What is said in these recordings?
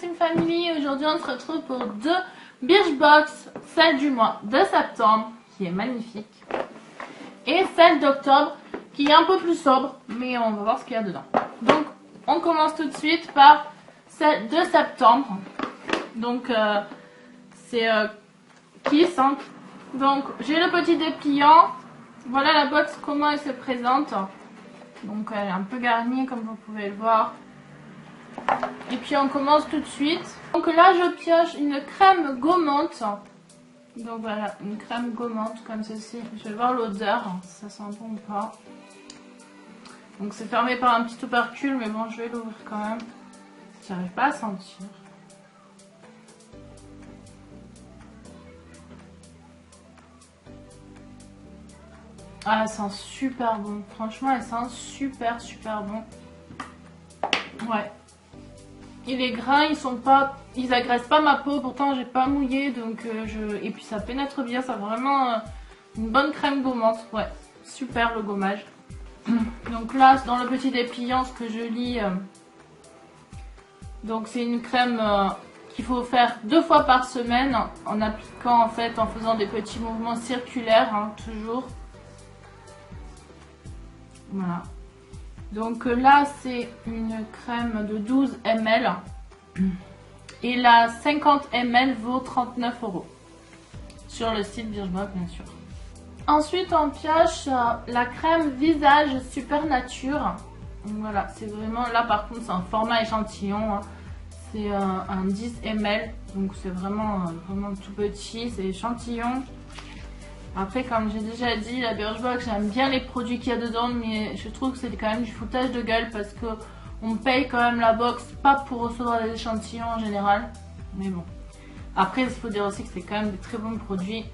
Team Family, aujourd'hui on se retrouve pour deux Birchbox, celle du mois de septembre qui est magnifique et celle d'octobre qui est un peu plus sobre, mais on va voir ce qu'il y a dedans. Donc on commence tout de suite par celle de septembre, donc c'est Kiss, hein. Donc j'ai le petit dépliant, voilà la box comment elle se présente, donc elle est un peu garnie comme vous pouvez le voir. Et puis on commence tout de suite. Donc là je pioche une crème gommante. Donc voilà, une crème gommante comme ceci. Je vais voir l'odeur, si ça sent bon ou pas. Donc c'est fermé par un petit opercule, mais bon je vais l'ouvrir quand même. J'arrive pas à sentir. Ah, elle sent super bon. Franchement, elle sent super bon. Ouais. Et les grains, ils agressent pas ma peau, pourtant j'ai pas mouillé, donc et puis ça pénètre bien, ça a vraiment une bonne crème gommante, ouais, super le gommage. Donc là, dans le petit dépliant, ce que je lis, donc c'est une crème qu'il faut faire 2 fois par semaine, en appliquant en fait, en faisant des petits mouvements circulaires, hein, toujours. Voilà. Donc là c'est une crème de 12 ml et la 50 ml vaut 39 € sur le site Birchbox bien sûr. Ensuite on pioche la crème visage Supernature. Donc voilà, c'est vraiment là par contre c'est un format échantillon, hein. C'est un 10 ml, donc c'est vraiment tout petit, c'est échantillon. Après, comme j'ai déjà dit, la Birchbox, j'aime bien les produits qu'il y a dedans, mais je trouve que c'est quand même du foutage de gueule parce que on paye quand même la box, pas pour recevoir des échantillons en général. Mais bon. Après, il faut dire aussi que c'est quand même des très bons produits.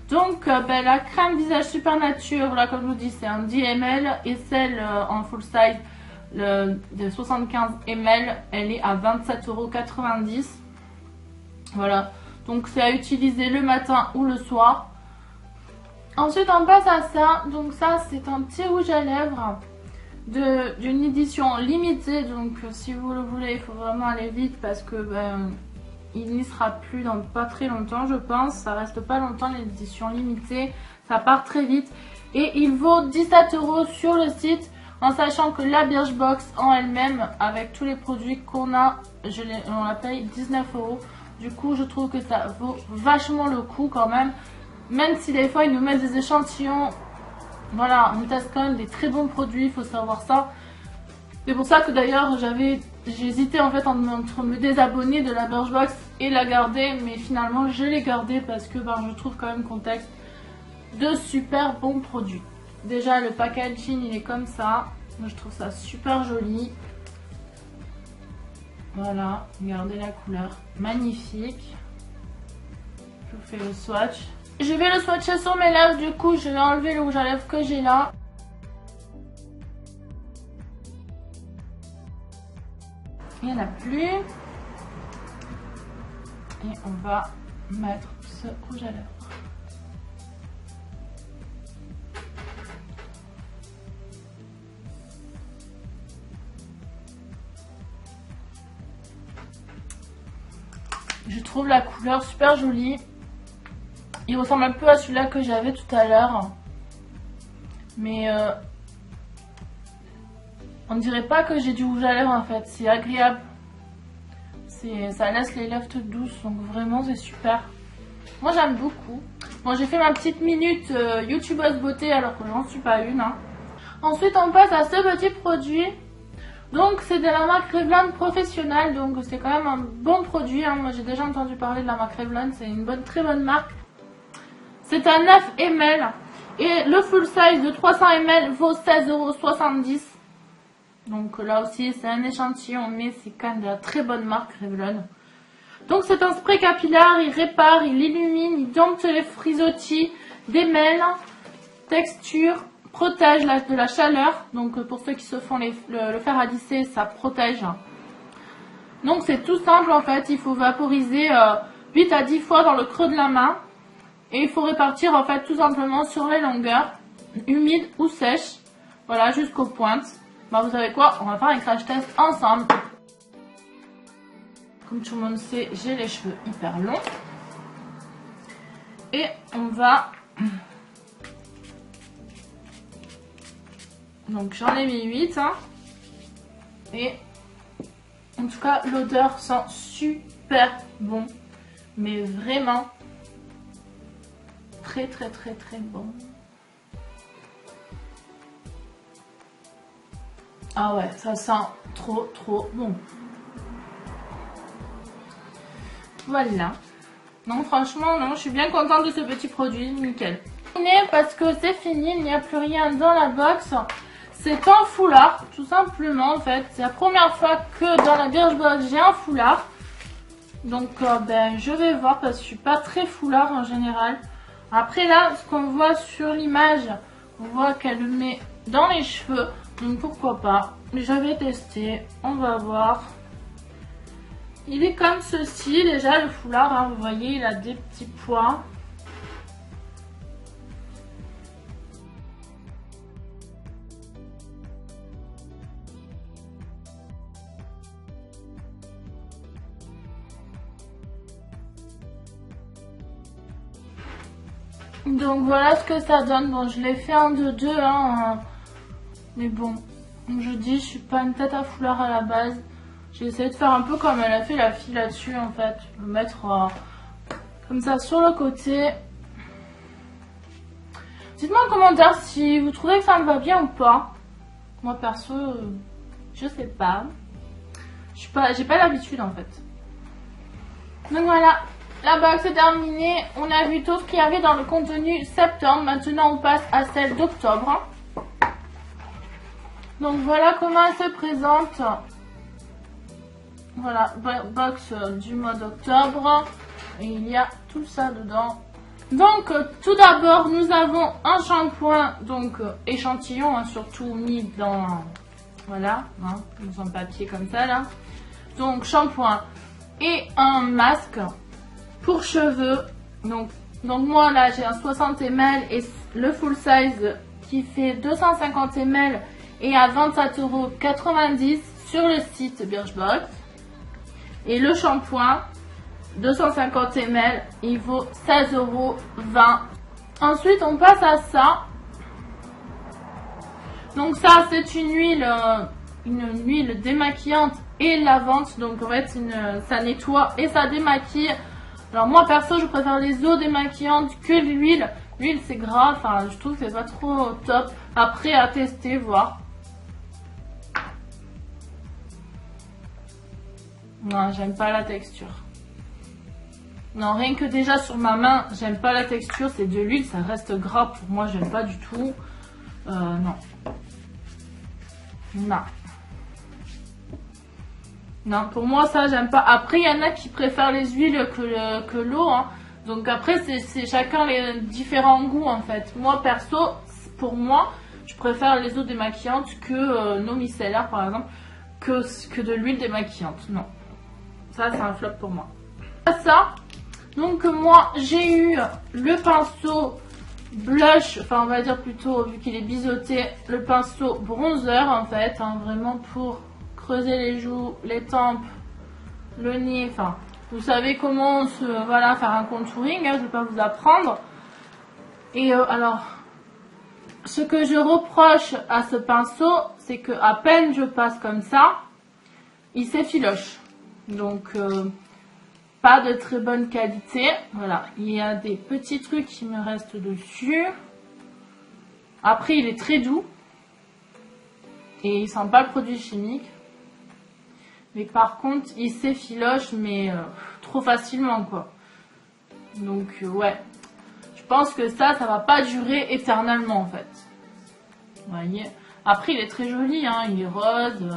Donc, la crème visage Supernature, là, comme je vous dis, c'est un 10 ml et celle en full size de 75 ml, elle est à 27,90 €. Voilà. Donc, c'est à utiliser le matin ou le soir. Ensuite on passe à ça, donc ça c'est un petit rouge à lèvres d'une édition limitée, donc si vous le voulez il faut vraiment aller vite parce que il n'y sera plus dans pas très longtemps je pense, ça reste pas longtemps l'édition limitée, ça part très vite et il vaut 17 € sur le site en sachant que la Birchbox en elle-même avec tous les produits qu'on a, on la paye 19 €, du coup je trouve que ça vaut vachement le coup quand même. Même si des fois ils nous mettent des échantillons, voilà, on teste quand même des très bons produits, il faut savoir ça. C'est pour ça que d'ailleurs j'ai hésité en fait entre me désabonner de la Birchbox et la garder, mais finalement je l'ai gardée parce que je trouve quand même qu'on teste de super bons produits. Déjà le packaging il est comme ça, je trouve ça super joli. Voilà, regardez la couleur, magnifique. Je vous fais le swatch. Je vais le swatcher sur mes lèvres, du coup je vais enlever le rouge à lèvres que j'ai là. Il n'y en a plus. Et on va mettre ce rouge à lèvres. Je trouve la couleur super jolie. Il ressemble un peu à celui-là que j'avais tout à l'heure. Mais on dirait pas que j'ai du rouge à lèvres en fait. C'est agréable. Ça laisse les lèvres toutes douces. Donc vraiment c'est super. Moi j'aime beaucoup. Bon j'ai fait ma petite minute youtubeuse beauté alors que j'en suis pas une. Hein. Ensuite on passe à ce petit produit. Donc c'est de la marque Revlon Professionnel. Donc c'est quand même un bon produit. Hein. Moi j'ai déjà entendu parler de la marque Revlon. C'est une très bonne marque. C'est un 9 ml et le full size de 300 ml vaut 16,70 €. Donc là aussi c'est un échantillon mais c'est quand même de la très bonne marque Revlon. Donc c'est un spray capillaire, il répare, il illumine, il dompte les frisottis, démêle, texture, protège de la chaleur. Donc pour ceux qui se font le fer à lisser ça protège. Donc c'est tout simple en fait, il faut vaporiser 8 à 10 fois dans le creux de la main. Et il faut répartir en fait tout simplement sur les longueurs, humides ou sèches, voilà jusqu'aux pointes. Vous savez quoi, on va faire un crash test ensemble. Comme tout le monde sait, j'ai les cheveux hyper longs. Et on va... Donc j'en ai mis 8. Hein. Et en tout cas, l'odeur sent super bon. Mais vraiment très très très très bon. Ah ouais, ça sent trop trop bon. Voilà. Non, franchement, non, je suis bien contente de ce petit produit, nickel. Parce que c'est fini, il n'y a plus rien dans la box. C'est un foulard, tout simplement en fait. C'est la première fois que dans la Birchbox j'ai un foulard. Donc ben, je vais voir parce que je suis pas très foulard en général. Après là, ce qu'on voit sur l'image, on voit qu'elle le met dans les cheveux. Donc pourquoi pas. Je vais tester, on va voir. Il est comme ceci, déjà le foulard, hein, vous voyez, il a des petits points. Donc voilà ce que ça donne. Bon, je l'ai fait en 2-2, hein, mais bon, je dis, je suis pas une tête à foulard à la base. J'ai essayé de faire un peu comme elle a fait la fille là-dessus en fait. Le mettre comme ça sur le côté. Dites-moi en commentaire si vous trouvez que ça me va bien ou pas. Moi perso, je sais pas. J'ai pas l'habitude en fait. Donc voilà, la box est terminée. On a vu tout ce qu'il y avait dans le contenu septembre. Maintenant on passe à celle d'octobre. Donc voilà comment elle se présente. Voilà, box du mois d'octobre. Et il y a tout ça dedans. Donc tout d'abord nous avons un shampoing, donc échantillon, hein, surtout mis dans... Voilà, hein, dans un papier comme ça là. Donc shampoing et un masque pour cheveux. Donc moi là j'ai un 60 ml et le full size qui fait 250 ml et à 27,90 € sur le site Birchbox. Et le shampoing, 250 ml, il vaut 16,20 €. Ensuite, on passe à ça. Donc ça, c'est une huile démaquillante et lavante. Donc en fait, ça nettoie et ça démaquille. Alors moi, perso, je préfère les eaux démaquillantes que l'huile. L'huile, c'est gras. Enfin, je trouve que c'est pas trop top. Après, à tester, voir. Non, j'aime pas la texture. Non, rien que déjà sur ma main, j'aime pas la texture. C'est de l'huile, ça reste gras. Pour moi, j'aime pas du tout. Non. Non. Non, pour moi, ça, j'aime pas. Après, il y en a qui préfèrent les huiles que l'eau. Hein. Donc après, c'est chacun les différents goûts, en fait. Moi, perso, pour moi, je préfère les eaux démaquillantes que nos micellaires, par exemple, que de l'huile démaquillante. Non. Ça, c'est un flop pour moi. Ça, donc moi, j'ai eu le pinceau blush, enfin on va dire plutôt, vu qu'il est biseauté, le pinceau bronzer en fait, hein, vraiment pour creuser les joues, les tempes, le nez, enfin, vous savez comment voilà, faire un contouring, hein, je ne vais pas vous apprendre. Et alors, ce que je reproche à ce pinceau, c'est que à peine je passe comme ça, il s'effiloche. Donc, pas de très bonne qualité. Voilà, il y a des petits trucs qui me restent dessus. Après, il est très doux. Et il sent pas le produit chimique. Mais par contre, il s'effiloche, mais trop facilement, quoi. Donc, ouais. Je pense que ça va pas durer éternellement, en fait. Vous voyez. Après, il est très joli, hein. Il est rose,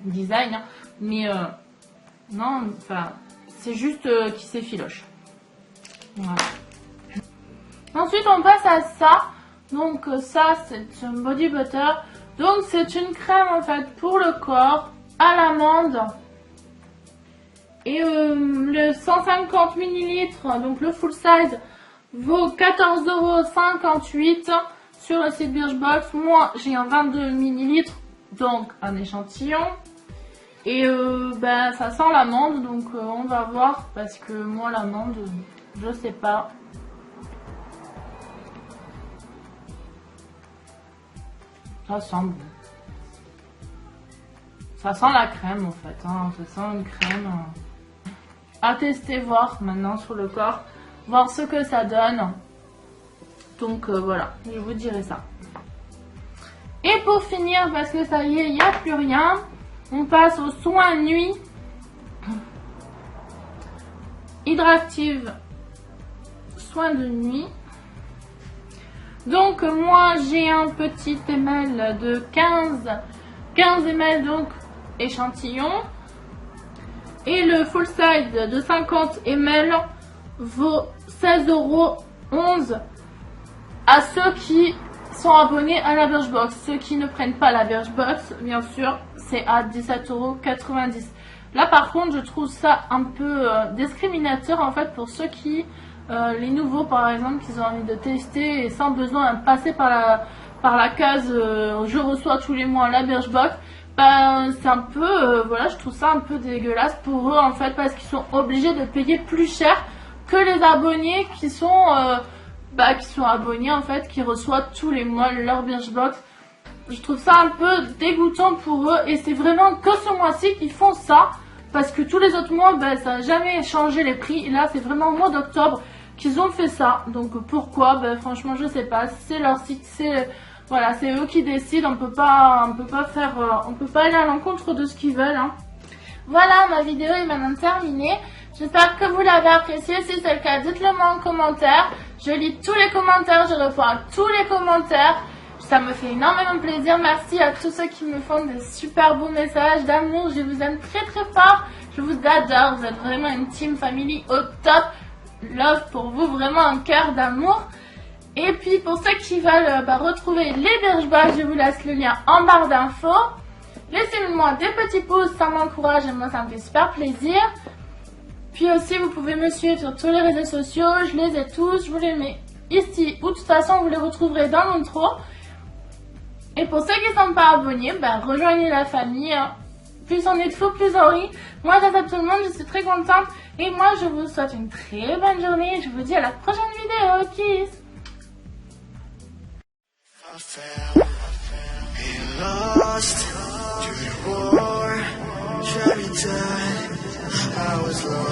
design, hein. Mais... non, enfin, c'est juste qu'il s'effiloche. Voilà. Ensuite, on passe à ça. Donc, ça, c'est un body butter. Donc, c'est une crème, en fait, pour le corps, à l'amande. Et le 150 ml, donc le full size, vaut 14,58 € sur le site Birchbox. Moi, j'ai un 22 ml, donc un échantillon. Et ben, ça sent l'amande, donc on va voir, parce que moi l'amande, je sais pas. Ça sent bon. Ça sent la crème en fait, hein. Ça sent une crème. À tester, voir maintenant sur le corps, voir ce que ça donne. Donc voilà, je vous dirai ça. Et pour finir, parce que ça y est, il n'y a plus rien, on passe aux soins nuit. Hydractive, soins de nuit. Donc moi j'ai un petit ml de 15 ml, donc échantillon. Et le full size de 50 ml vaut 16,11 € à ceux qui sont abonnés à la Birchbox. Ceux qui ne prennent pas la Birchbox, bien sûr, c'est à 17,90 €. Là par contre, je trouve ça un peu discriminateur en fait pour ceux qui, les nouveaux par exemple, qui ont envie de tester et sans besoin de passer par la case je reçois tous les mois la Birchbox. Ben, c'est un peu, voilà, je trouve ça un peu dégueulasse pour eux en fait, parce qu'ils sont obligés de payer plus cher que les abonnés qui sont abonnés en fait, qui reçoivent tous les mois leur Birchbox. Je trouve ça un peu dégoûtant pour eux, et c'est vraiment que ce mois-ci qu'ils font ça, parce que tous les autres mois, ben, ça n'a jamais changé les prix. Et là, c'est vraiment au mois d'octobre qu'ils ont fait ça. Donc pourquoi? Ben, franchement, je sais pas. C'est leur site, voilà, c'est eux qui décident. On peut pas aller à l'encontre de ce qu'ils veulent, hein. Voilà, ma vidéo est maintenant terminée. J'espère que vous l'avez appréciée. Si c'est le cas, dites-le moi en commentaire. Je lis tous les commentaires, je réponds à tous les commentaires. Ça me fait énormément plaisir. Merci à tous ceux qui me font des super beaux messages d'amour. Je vous aime très très fort. Je vous adore. Vous êtes vraiment une team family au top. Love pour vous, vraiment un cœur d'amour. Et puis pour ceux qui veulent retrouver les Birchbox, je vous laisse le lien en barre d'infos. Laissez-moi des petits pouces, ça m'encourage et moi ça me fait super plaisir. Puis aussi vous pouvez me suivre sur tous les réseaux sociaux, je les ai tous, je vous les mets ici ou de toute façon vous les retrouverez dans l'intro. Et pour ceux qui ne sont pas abonnés, rejoignez la famille, hein. Plus on est de fous, plus on rit. Moi j'adore tout le monde, je suis très contente. Et moi je vous souhaite une très bonne journée et je vous dis à la prochaine vidéo. Kiss! Lost to the war, tried to die. I was lost.